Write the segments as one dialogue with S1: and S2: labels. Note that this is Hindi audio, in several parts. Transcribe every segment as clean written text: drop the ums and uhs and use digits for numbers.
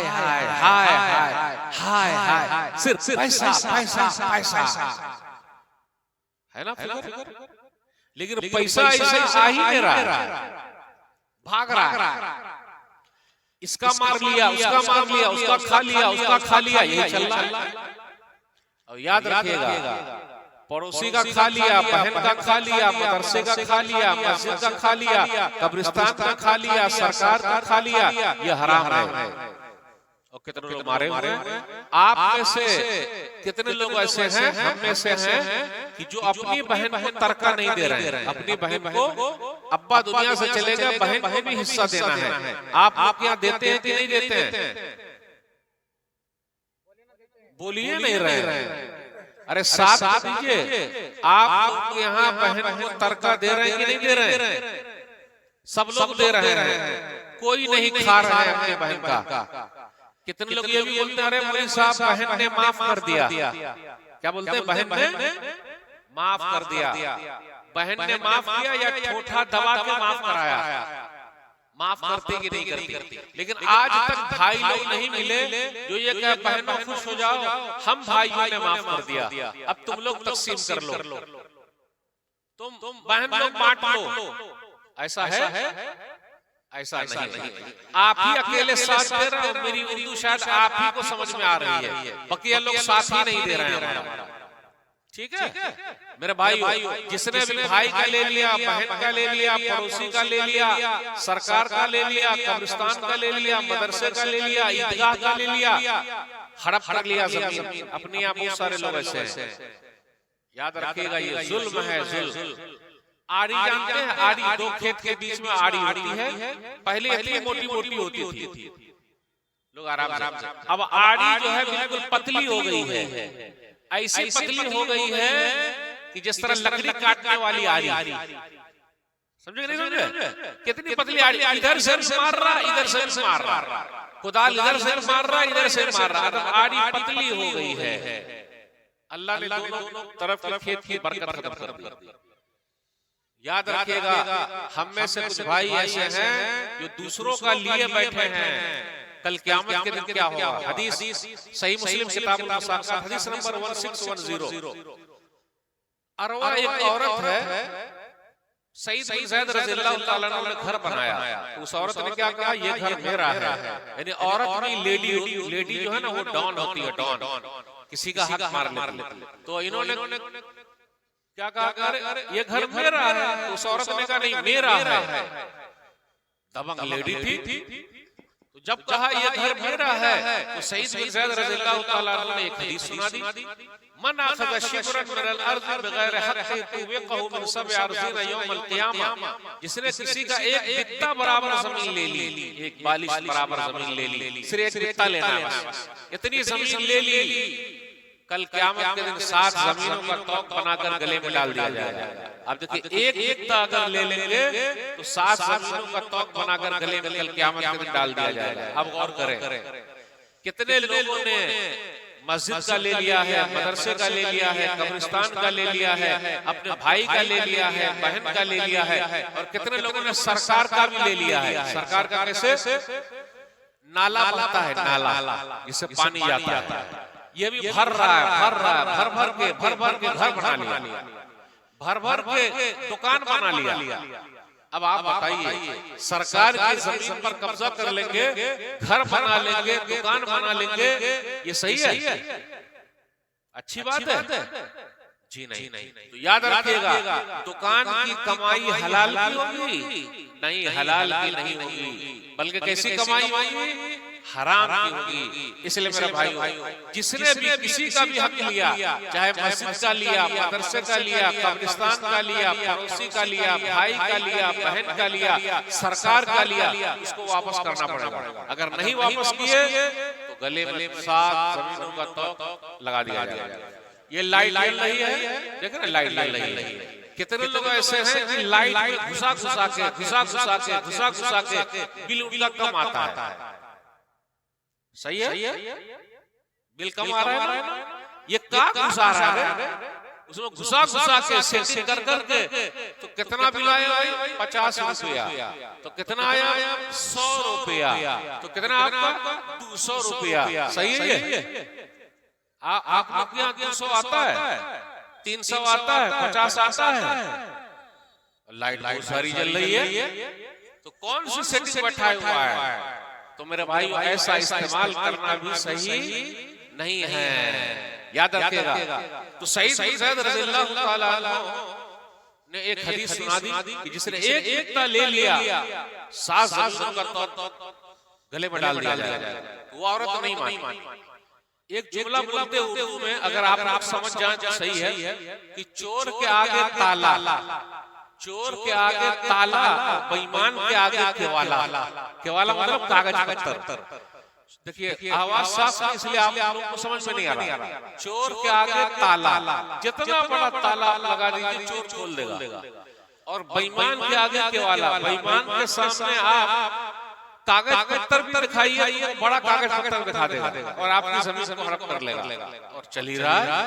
S1: हाय हाय हाय हाय हाय, सिर्फ पैसा पैसा पैसा है ना फिगर। लेकिन पैसा ऐसा आ ही नहीं रहा, भाग रहा है। इसका मार लिया, उसका मार लिया, उसका खा लिया, उसका खा लिया, यही चल रहा है। और याद रखिएगा, पड़ोसी का खा लिया, बहन का खा लिया, मदरसे का खा लिया, मस्जिद का खा लिया, कब्रिस्तान का खा लिया, सरकार का खा लिया, ये हराम है। और कितने लोग मारे हुए हैं। आप में से कितने लोग ऐसे हैं, हम में से हैं, कि जो अपनी बहन को तरका नहीं दे रहे हैं। अपनी बहन को, अब्बा दुनिया से चले गए, बहन को भी हिस्सा देना है। आप लोग यहाँ देते हैं कि नहीं देते हैं? बोलिए नहीं रहे। अरे साथ दीजिए। आप लोग यहाँ बहन को तरका दे रहे हैं कि नहीं दे रहे हैं? सब लोग दे रहे हैं, कोई नहीं खा रहा है अपने बहन का। कितने लोग ये भी बोलते हैं, अरे मौलवी साहब बहन ने माफ कर दिया। क्या बोलते हैं? बहन ने माफ कर दिया। बहन ने माफ किया या ठोठा दबा के माफ कराया? माफ करती कि नहीं करती? लेकिन आज तक भाई लोग नहीं मिले जो ये कहे बहनों खुश हो जाओ, हम भाइयों ने माफ कर दिया, अब तुम लोग तकसीम कर लो, तुम बहन लोग बांट लो। ऐसा है? ऐसा नहीं। आप ही अकेले साथ दे रहे हो। मेरी उर्दू शायद आप ही को समझ में आ रही है, बाकी लोग साथ ही नहीं दे रहे हैं हमारा। ठीक है मेरे भाई, जिसने भी भाई का ले लिया, बहन का ले लिया, पड़ोसी का ले लिया, सरकार का ले लिया, कब्रिस्तान का ले लिया, मदरसे का ले लिया, ईदगाह का ले लिया, हड़प कर लिया जमीन अपनी। यहाँ बहुत सारे लोग ऐसे हैं। याद रखिएगा, ये जुल्म है, जुल्म। आड़ी जानते हैं? आड़ी, दो खेत के बीच में आड़ी होती है। पहले इतनी मोटी मोटी होती थी, लोग आराम से। अब आड़ी जो है बिल्कुल पतली हो गई है, ऐसी पतली हो गई है कि जिस तरह लकड़ी काटने वाली आड़ी। समझे नहीं समझे? कितनी पतली आड़ी, इधर से मार रहा, इधर से मार रहा, कुदाल इधर से मार रहा, इधर से मार रहा। आड़ी पतली हो गई है। अल्लाह ने दोनों तरफ के खेत की बरकत खत्म कर दी। याद रखिएगा, हम में से कुछ भाई ऐसे हैं जो दूसरों का लिए बैठे हैं। कल क़यामत के दिन क्या होगा? हदीस सही मुस्लिम किताब मुसाक़ात हदीस नंबर 1610। अरवा एक औरत है, सईद बिन ज़ैद रज़ियल्लाहु ताला अन्हु ने घर बनाया। उस औरत ने क्या कहा? ये घर मेरा है। यानी औरत नहीं, लेडी जो है ना, वो डॉन होती है, डॉन, किसी का हक मार लेती। तो इन्होंने क्या कहा? अरे ये घर मेरा है। उस औरत ने कहा नहीं, मेरा है। दबंग लेडी थी। तो जब कहा ये घर मेरा है, तो सईद बिन ज़ैद रज़ियल्लाहु ताला अन्हु ने एक हदीस सुना दी, मन अख़ज़ शिब्रन मिनल अर्ज़ बिग़ैर हक़्क़िन तुविक़हु मिन सब'i अर्ज़ीन यौमल क़ियामा। जिसने किसी का एक बित्ता बराबर जमीन ले ली, एक बालिश बराबर जमीन ले ली, सिर्फ एक बित्ता लेना है बस, इतनी जमीन ले ली, कल क़यामत के दिन 7 जमीनों का तौक बनाकर गले में डाल दिया जाएगा। अब देखिए, एक बित्ता अगर ले लेंगे तो 7 जमीनों का तौक बनाकर गले में कल क़यामत के दिन डाल दिया जाएगा। अब गौर करें, कितने लोगों ने मस्जिद का ले लिया है, मदरसे का ले लिया है, कब्रिस्तान का ले लिया है, अपने भाई का ले लिया है, बहन का ले लिया है, और कितने लोगों ने सरकार का भी ले लिया है। सरकार का कैसे? नाला बनता है, नाला जिससे पानी जाता है, ये भी भर रहा है, भर भर के घर बना लिया, भर के दुकान बना लिया। अब आप बताइए, सरकार की जमीन पर कब्जा कर लेंगे, घर बना लेंगे, दुकान बना लेंगे, ये सही है? अच्छी बात है? जी नहीं। तो याद रखिएगा, दुकान की कमाई हलाल की होगी? नहीं, हलाल की नहीं होगी, बल्कि कैसी कमाई होगी? हराम की होगी। इसलिए मेरे भाइयों, जिसने भी किसी का भी हक लिया, चाहे मस्जिद का लिया, मदरसे का लिया, कब्रिस्तान का लिया, पड़ोसी का लिया, भाई का लिया, बहन का लिया, सरकार का लिया, उसको वापस करना पड़ेगा। अगर नहीं वापस किए तो गले में 7 जमीनों का तौक लगा दिया जाएगा। ये लाइट जल रही है, देख रहे, लाइट जल रही है। कितने लोग ऐसे हैं कि लाइट में घुसा घुसा के बिल उनका कम आता है। सही है? बिल कम आ रहा है ना? ये क्या घुसा रहा है? उसमें घुसा घुसा के सेटिंग कर करके तो कितना बिल आया भाई 50 रुपया, तो कितना आया 100 रुपया, तो कितना आपका 200 रुपया। सही है? आप लोग के यहाँ 200 आता है, 300 आता है, 50 आता है। लाइट बहुत सारी जल रही है, तो कौन सी सेटिंग बैठाया हुआ है? तो मेरे भाई ऐसा इस्तेमाल करना भी सही नहीं है, याद रखिएगा। तो सईद बिन ज़ैद रज़ियल्लाहु ताला अन्हु ने एक हदीस सुना दी कि जिसने एक एकता ले लिया 7 ज़मीनों का तौर गले में डाल दिया जाए, वो औरत नहीं मानी। एक जुमला बोलते उर्दू में, अगर आप समझ जाएं तो सही है कि चोर के आगे ताला, चोर के आगे ताला, बेईमान के आगे केवाला। केवाला मतलब कागज पत्तर। देखिए आवाज साफ है, इसलिए आप लोगों को समझ में नहीं आ रहा। चोर के आगे ताला, जितना बड़ा ताला आप लगा दीजिए चोर खोल देगा। और बेईमान के आगे केवाला, बेईमान के सामने आप कागज पत्तर भी दिखाइए, बड़ा कागज पत्तर दिखा देगा और आपकी जमीन को हड़प कर लेगा। और चल ही रहा है,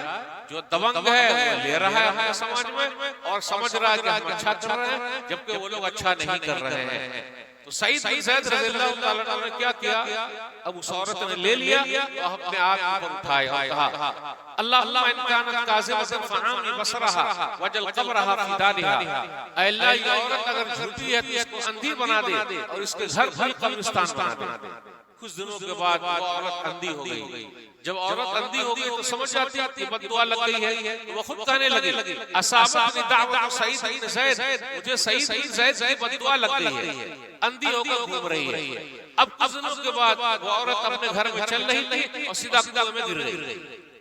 S1: जो दबंग है वो ले रहा है अपने समाज में और समझ रहा है कि हम अच्छा कर रहे हैं, जबकि वो लोग अच्छा नहीं कर रहे हैं। तो सईद बिन ज़ैद रज़ियल्लाहु ताला अन्हु ने क्या किया? अब उस औरत ने ले लिया और अपने आप पर उठाए और कहा अल्लाहुम्मा इन कानत काज़िबतन फ़अमी बसरहा वजल क़ब्रहा फ़ी दारिहा। अल्लाह, ये औरत अगर झूठी है तो इसको अंधी बना दे और इसके घर भी कब्रिस्तान बना दे। कुछ दिनों के बाद वो औरत अंधी हो गई। जब औरत अंधी हो गई तो समझ जाती है कि बद्दुआ लग गई है, तो वो खुद कहने लगी असाबतनी दावत सईद बिन ज़ैद, मुझे सईद बिन ज़ैद की बद्दुआ लग गई है, अंधी होकर घूम रही है। अब कुछ दिनों के बाद वो औरत अपने घर में चल रही थी और सीधा कुएं में गिर गई,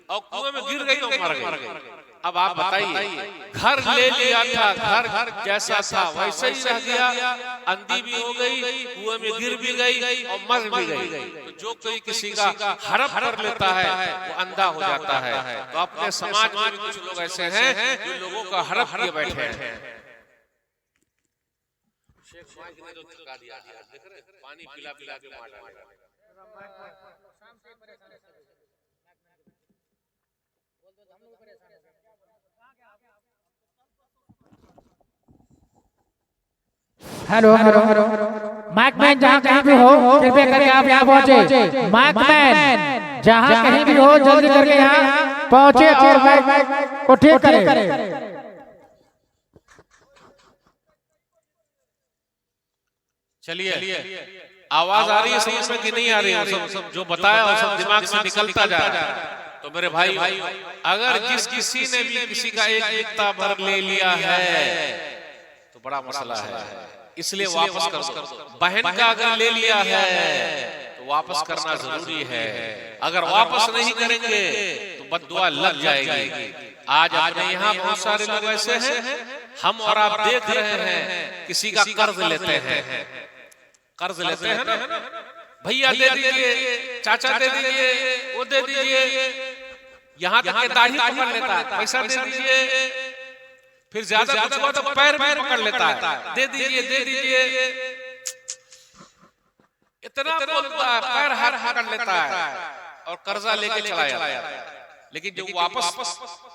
S1: और कुएं में गिर गई और मर गई। अब आप बताइए, घर ले लिया था, घर जैसा था वैसे ही रह गया, अंधी भी हो गई, कुएं में गिर भी गई और मर भी गई। तो जो कोई किसी का हड़प कर लेता है वो अंधा हो जाता है। तो अपने समाज में भी कुछ लोग ऐसे हैं जो लोगों का हड़प किए बैठे हैं। पानी पिला पिला के मार डालेगा।
S2: हेलो माइक मैन, जहाँ कहीं भी हो कृपया करके आप यहाँ पहुँचे। माइक मैन जहाँ कहीं भी हो जल्दी करके यहाँ पहुँचे और माइक को ठीक करें।
S1: चलिए, आवाज आ रही है समझ में कि नहीं आ रही है? सब जो बताया वो सब दिमाग से निकलता जा रहा है। तो मेरे भाई, अगर जिस किसी ने भी किसी का एक एकता भर ले लिया है तो बड़ा मसला है, इसलिए वापस कर दो। बहन का अगर ले लिया है तो वापस करना जरूरी है। अगर वापस नहीं करेंगे तो बद्दुआ लग जाएगी। आज अपने यहाँ बहुत सारे लोग ऐसे हैं, हम और आप देख रहे हैं, किसी का कर्ज लेते हैं, कर्ज लेते हैं ना, भैया दे दीजिए, चाचा दे दीजिए, वो दे दीजिए, यहाँ तक के दाढ़ी पकड़ लेता है, पैसा दे दीजिए, फिर ज्यादा कुछ हुआ तो पैर भी पकड़ लेता है, दे दीजिए दे दीजिए, इतना बोलता है, पैर हाथ पकड़ लेता है और कर्जा लेके चला जाता है। लेकिन जब वापस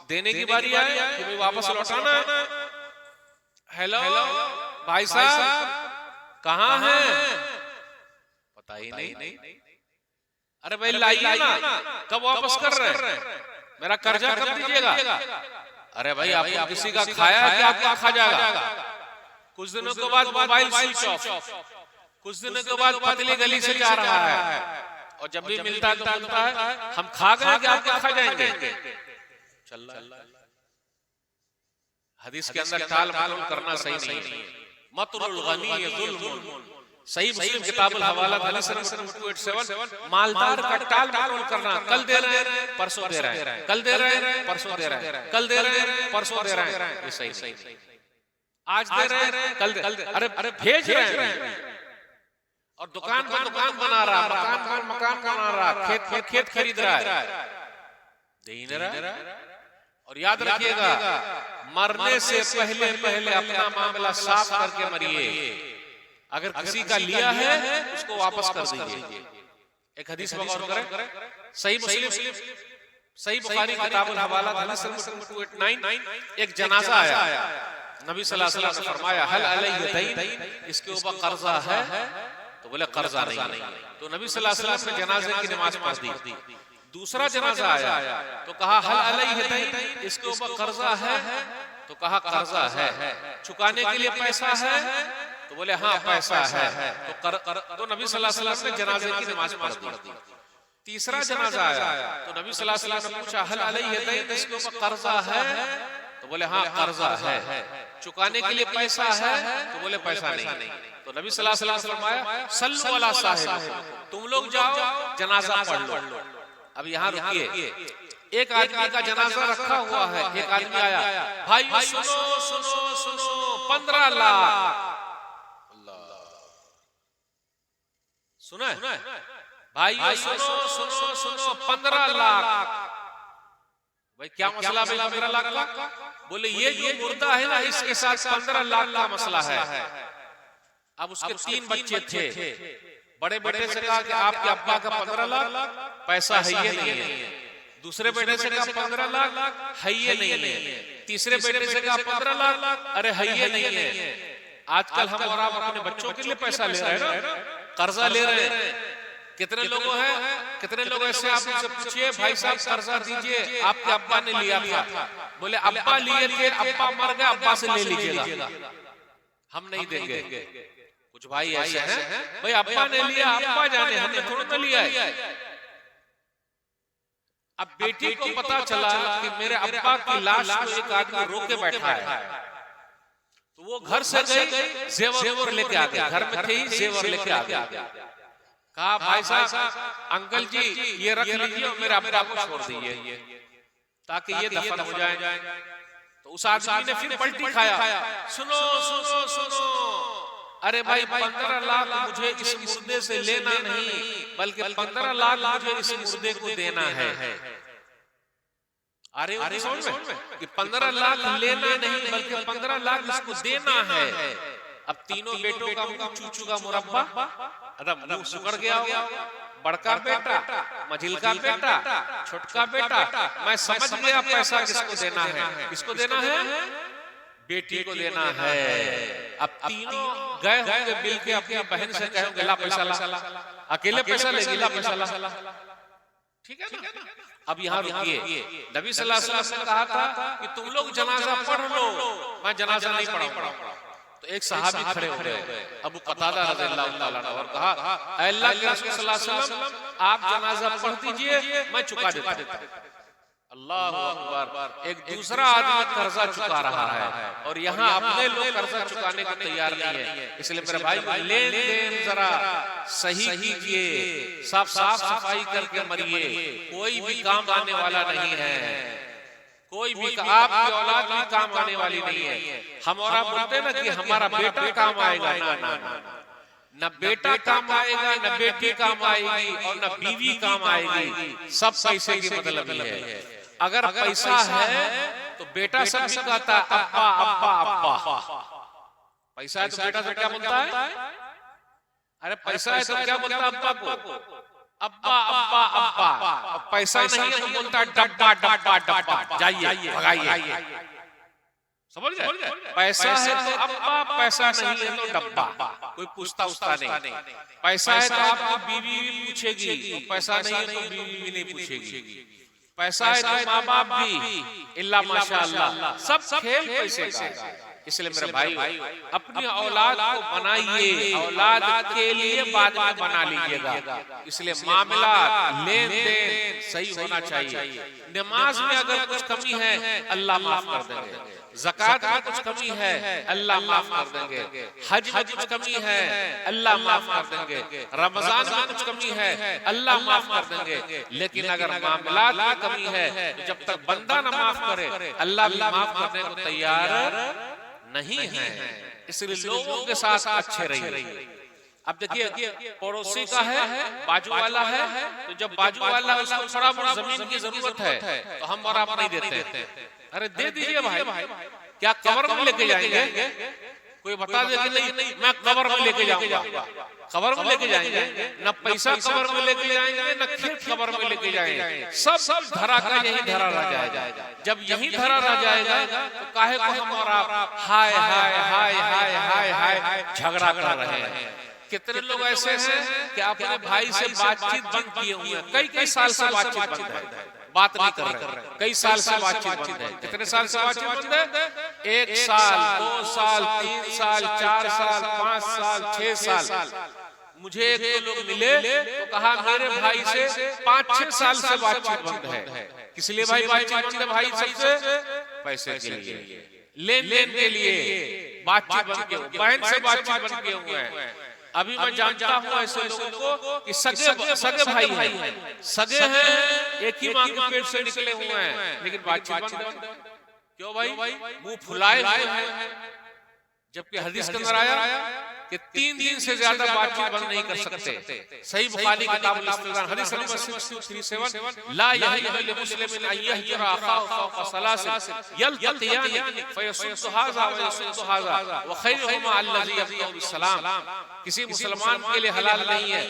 S1: देने की बारी आए कि भाई वापस लौटाना, हेलो भाई साहब कहाँ हैं? पता ही नहीं। अरे भाई लाइए ना, कब वापस कर रहे हैं? मेरा कर्जा कब दीजिएगा? अरे भाई आपको किसी का खाया है कि आपका खा जाएगा? कुछ दिनों के बाद मोबाइल स्विच ऑफ, कुछ दिनों के बाद पतली गली से जा रहा है और जब भी मिलता है तो बोलता है हम खा गए कि आपको खा जाएंगे। चल रहा है। हदीस के अंदर टाल मटोल करना सही नहीं है। मतरुल गनी जुल्म, सही मुस्लिम किताबुल हवाला हदीस नंबर 287, मालदार का टाल मटोल करना, कल दे रहे हैं परसों दे रहे हैं, कल दे रहे हैं परसों दे रहे हैं, कल दे रहे हैं परसों दे रहे हैं, ये सही नहीं। आज दे रहे हैं कल दे, अरे भेज रहे हैं और दुकान पर दुकान बना रहा, मकान पर मकान बना रहा, खेत पर खेत खरीद रहा है, दे ही नहीं रहा। और याद रखिएगा, मरने से पहले पहले अपना मामला साफ करके मरिए। अगर किसी का लिया है उसको वापस कर दीजिए। एक हदीस पर गौर करें, सही मुस्लिम सही बुखारी किताबुल हवाला हदीस नंबर 289 एक जनाजा आया, नबी सल्लल्लाहु अलैहि वसल्लम ने फरमाया हल अलैहि दैन, इसके ऊपर कर्जा है? तो बोले कर्जा नहीं। तो नबी सल्लल्लाहु अलैहि वसल्लम ने जनाजे की नमाज पढ़ दी। दूसरा जनाजा आया तो कहा हल अलैहि दैन, इसके ऊपर कर्जा है? तो कहा कर्जा है। चुकाने के लिए पैसा है? तो बोले हाँ पैसा है। तो नबी सल्लल्लाहु अलैहि वसल्लम ने जनाजे की नमाज पढ़ दी। तीसरा जनाजा आया तो नबी सल्लल्लाहु अलैहि वसल्लम ने पूछा हल अलैहि दैन, इसके ऊपर कर्जा है? तो बोले हाँ कर्जा है। चुकाने के लिए पैसा है? तो बोले पैसा नहीं। तो नबी सल्लल्लाहु अलैहि वसल्लम फरमाया सल्लु अला साहिबिकुम, तुम लोग जाओ जनाजा पढ़ लो। अब यहाँ रुकिए, एक आदमी का जनाजा रखा हुआ है, एक आदमी आया, भाई सुनो सुनो सुनो 15 लाख। सुना है भाई, सुनो सुनो सुनो 15 लाख। भाई क्या मसला भाई 15 लाख का? बोले ये जो मुर्दा है ना इसके साथ 15 लाख का मसला है। अब उसके 3 बच्चे थे, बड़े बेटे से कहा कि आपके अब्बा का 15 लाख पैसा है ये नहीं है। दूसरे बेटे से कहा 15 लाख है ये नहीं है। तीसरे बेटे से कहा 15 लाख अरे है ये नहीं है। आजकल हम और आप अपने बच्चों के लिए पैसा ले रहे हैं ना, कर्जा ले रहे हैं। कितने लोगों हैं, कितने लोग ऐसे आप उनसे पूछिए भाई साहब कर्जा दीजिए, आपके अब्बा ने लिया था। बोले अब्बा लिए थे, अब्बा मर गए, अब्बा से ले लीजिएगा, हम नहीं देंगे। कुछ भाई ऐसे हैं भाई अब्बा ने लिया, अब्बा जाने, हमने थोड़ा ना लिया है। अब बेटी को पता चला कि मेरे अब्बा की लाश को एक आदमी रोक के बैठा है, तो वो घर से गई जेवर लेके आ गया, घर में थे ही जेवर लेके आ गया। कहा भाई साहब अंकल जी ये रख लीजिए और मेरे अब्बा को छोड़ दीजिए ताकि ये दफन हो जाए। तो उस आदमी ने फिर पलटी खाया, सुनो सुनो सुनो, अरे भाई 15 लाख मुझे इस मुर्दे से लेना नहीं, बल्कि 15 लाख मुझे इस मुर्दे को देना है। अरे समझ में कि 15 लाख लेना नहीं बल्कि 15 लाख इसको देना है। अब तीनों बेटों का मुंह चूचू का मुरब्बा, अरे मुंह सुकड़ गया होगा। बड़का बेटा, मझिलका बेटा, छोटका बेटा, मैं समझ गया पैसा किसको देना है। किसको देना है? बेटी को देना है। अब तीनों गए होंगे मिल के अपनी बहन से कहेंगे ला पैसा ला, अकेले पैसा लेगी ला पैसा ला, ठीक है ना। अब यहाँ रुकिए, नबी सल्लल्लाहु अलैहि वसल्लम ने कहा था कि तुम लोग जनाजा पढ़ लो, मैं जनाजा नहीं पढ़ाऊंगा। तो एक सहाबी खड़े हो गए, अबू कतादा रज़ियल्लाहु ताला अन्हु, और कहा अल्लाह के रसूल सल्लल्लाहु अलैहि वसल्लम आप जनाजा पढ़ दीजिए, मैं चुका देता हूं। अल्लाहु अकबर। एक दूसरा आदमी कर्जा चुका रहा है और यहाँ अपने लोग कर्जा चुकाने को तैयार नहीं है। इसलिए मेरे भाई लेन देन जरा सही कीजिए, साफ सफाई करके मरिए। कोई भी काम आने वाला नहीं है, कोई भी आपकी औलाद भी काम आने वाली नहीं है। हम और आप बोलते हैं ना कि हमारा बेटा काम आएगा, ना ना ना, न बेटा काम आएगा, न बेटी काम आएगी और न बीवी काम आएगी। सब पैसे की मतलब है। अगर पैसा है तो बेटा सब भी कहता है अब्बा अब्बा अब्बा। पैसा है तो बेटा से क्या बोलता है? अरे पैसा है तो क्या बोलता है अब्बा को? अब्बा अब्बा अब्बा। पैसा नहीं है तो बोलता है डब्बा डब्बा डब्बा, जाइए भगाइए। समझ गए? पैसा है तो अब्बा, पैसा नहीं है तो डब्बा, कोई पूछता उछता नहीं। पैसा है तो आपकी बीवी भी पूछेगी, पैसा नहीं है तो बीवी भी नहीं पूछेगी। पैसा है तो माँ बाप भी, इल्ला माशाअल्लाह, सब खेल पैसे का। इसलिए मेरे भाई अपनी औलाद को बनाइए, औलाद के लिए बाद में बना लीजिएगा। इसलिए मामला लेन देन सही होना चाहिए। नमाज में अगर कुछ कमी है अल्लाह माफ कर देंगे, ज़कात में कुछ कमी है अल्लाह माफ कर देंगे, हज में कुछ कमी है अल्लाह माफ कर देंगे, रमजान में कुछ कमी है अल्लाह माफ कर देंगे। लेकिन अगर मामलात में कमी है तो जब तक बंदा न माफ करे अल्लाह भी माफ करने को तैयार नहीं है। इसलिए लोगों के साथ अच्छे रहिए। अब देखिए पड़ोसी का है, बाजू वाला है, तो जब बाजू वाला उसको थोड़ा बहुत जमीन की जरूरत है तो हम और आप नहीं देते। अरे दे दीजिए भाई, क्या कब्र में लेके जाएंगे? कोई बता दे कि नहीं मैं कब्र में लेके जाऊंगा, कब्र में लेके जाएंगे, न पैसा कब्र में लेके जाएंगे, न खेत कब्र में लेके जाएंगे, सब धरा का यही धरा रह जाएगा। जब यही धरा रह जाएगा तो काहे को हम और आप हाय हाय हाय हाय हाय हाय झगड़ा कर रहे हैं। कितने लोग ऐसे हैं कि अपने भाई से बातचीत बंद किए हुए हैं, कई साल से बातचीत बंद है, बात नहीं कर रहे, कई साल से बातचीत बंद है। कितने साल से बातचीत बंद है? 1 साल, 2 साल, 3 साल, 4 साल, 5 साल, 6 साल। मुझे एक दो लोग मिले तो कहा मेरे भाई से 5-6 साल से बातचीत बंद है। किस लिए भाई बातचीत बंद है? भाई सबसे पैसे के लिए, लेन देन के लिए बातचीत बंद किए, बहन से बातचीत बंद किए हुए हैं। अभी मैं जानता हूँ ऐसे लोगों को कि सगे भाई हैं, सगे हैं, एक ही मां के पेट से निकले हुए हैं, लेकिन बातचीत बंद है। क्यों भाई? मुंह फुलाए हुए हैं। जबकि हदीस के अंदर आया कि 3 दिन से ज्यादा बातचीत बंद नहीं कर सकते। सही बुखारी किताब अल-इस्तिज़ान हदीस नंबर 637 ला यहिल्लु लिमुस्लिमिन अन यहजुरा अखाहु फौqa सलासिन यल्तक़ियान फयसुद्दु हाज़ा व यसुद्दु हाज़ा व खैरुहुमा अल्लज़ी यब्दअु बिस्सलाम। किसी मुसलमान के लिए हलाल नहीं है